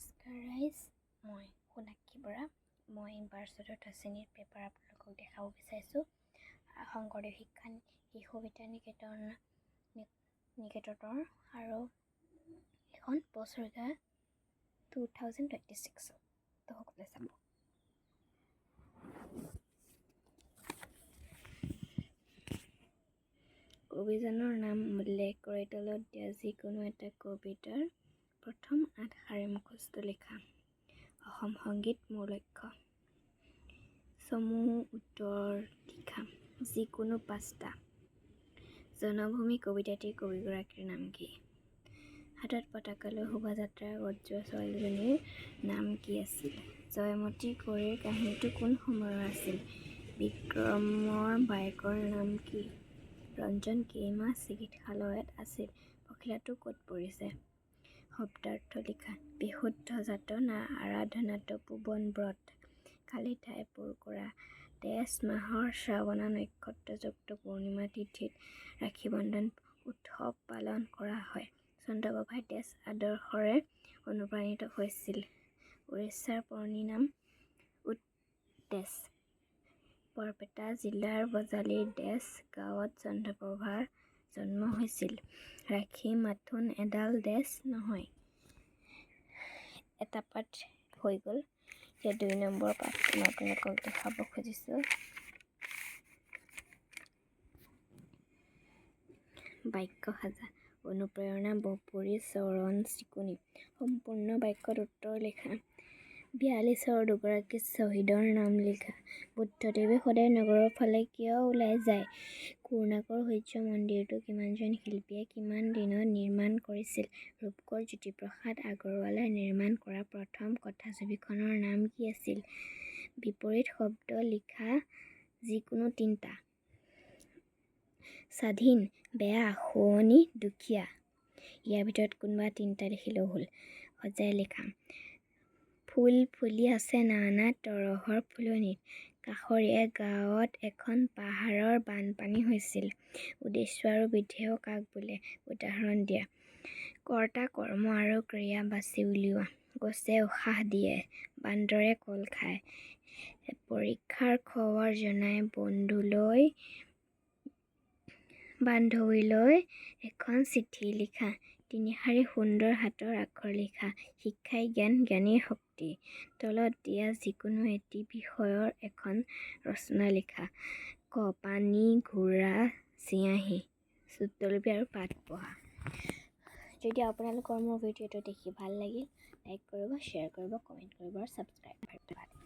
নমস্কাৰ ৰাইজ, মই সোণাক্ষী বৰা। মই বাৰ চতুৰ্থ শ্ৰেণীৰ পেপাৰ আপোনালোকক দেখাব বিচাৰিছোঁ। শংকৰদেৱ শিশু বিদ্যা নিকেতনৰ আৰু এখন বছৰীয়া 2026 তো সকলোৱে চাব। কবিজনৰ নাম উল্লেখ কৰি তলত দিয়া যিকোনো এটা কবিতাৰ প্ৰথম 8 শাৰী মুখস্থ লিখা। অসম সংগীত মোৰ লক্ষ্য। চমু উত্তৰ লিখা যিকোনো 5টা। জনভূমি কবিতাটিৰ কবিগৰাকীৰ নাম কি? হাতত পতাকা লৈ শোভাযাত্ৰাৰ আগত যোৱা ছোৱালীজনীৰ নাম কি আছিল? জয়মতী কুঁৱৰীৰ কাহিনীটো কোন সময়ৰ আছিল? বিক্ৰমৰ বায়েকৰ নাম কি? ৰঞ্জন কেইমাহ চিকিৎসালয়ত আছিল? পখিলাটো ক'ত পৰিছে? শব্দাৰ্থ লিখা। বিশুদ্ধ যাতনা আৰাধনাত পূবন ব্ৰত। কালি ঠাই পুৰ কৰা। তেজ মাহৰ শ্ৰাৱণা নক্ষত্ৰযুক্ত পূৰ্ণিমা তিথিত ৰাখী বন্ধন উৎসৱ পালন কৰা হয়। চন্দ্ৰপ্ৰভাই তেজ আদৰ্শৰে অনুপ্ৰাণিত হৈছিল। উৰিষ্যাৰ পুৰণি নাম উত্তেজ। বৰপেটা জিলাৰ বজালীৰ দেজ গাঁৱত চন্দ্ৰপ্ৰভাৰ জন্ম হৈছিল। ৰাখী মাথোন এডাল দেজ নহয়। এটা পাঠ হৈ গ'ল। এতিয়া 2 নম্বৰ পাঠটো মই আপোনালোকক দেখাব খুজিছোঁ। বাক্য সাজা। অনুপ্ৰেৰণা বপুৰী চৰণ চিকুনি। সম্পূৰ্ণ বাক্যত উত্তৰ লিখা। 42ৰ দুগৰাকী শ্বহীদৰ নাম লিখা। বুদ্ধদেৱে সদায় নগৰৰ ফালে কিয় ওলাই যায়? কৰুণাকৰ সূৰ্য মন্দিৰটো কিমানজন শিল্পীয়ে কিমান দিনত নিৰ্মাণ কৰিছিল? ৰূপকোঁৱৰ জ্যোতিপ্ৰসাদ আগৰৱালাই নিৰ্মাণ কৰা প্ৰথম কথাছবিখনৰ নাম কি আছিল? বিপৰীত শব্দ লিখা যিকোনো 3টা। স্বাধীন, বেয়া, শুৱনি, দুখীয়া। ইয়াৰ ভিতৰত কোনোবা 3টা লিখিলেও হ'ল। সজাই লিখা। ফুল ফুলি আছে নানা তৰহৰ ফুলনিত। কাষৰীয়া গাঁৱত এখন পাহাৰৰ বানপানী হৈছিল। উদ্দেশ্য আৰু বিধেয় কাক বোলে? উদাহৰণ দিয়া। কৰ্তা, কৰ্ম আৰু ক্ৰিয়া বাছি উলিওৱা। গছে উশাহ দিয়ে, বান্দৰে কল খায়। পৰীক্ষাৰ খবৰ জনাই বান্ধৱীলৈ এখন চিঠি লিখা। 3 শাৰী সুন্দৰ হাতৰ আখৰ লিখা। শিক্ষাই জ্ঞান, জ্ঞানেই শক্তি। তলত দিয়া যিকোনো এটি বিষয়ৰ এখন ৰচনা লিখা। ক. পানী, ঘোঁৰা, চিয়াহী। শ্ৰুতলিপি আৰু পাঠ পঢ়া। যদি আপোনালোকৰ মোৰ ভিডিঅ'টো দেখি ভাল লাগিল, লাইক কৰিব, শ্বেয়াৰ কৰিব, কমেণ্ট কৰিব আৰু ছাবস্ক্ৰাইব কৰিব।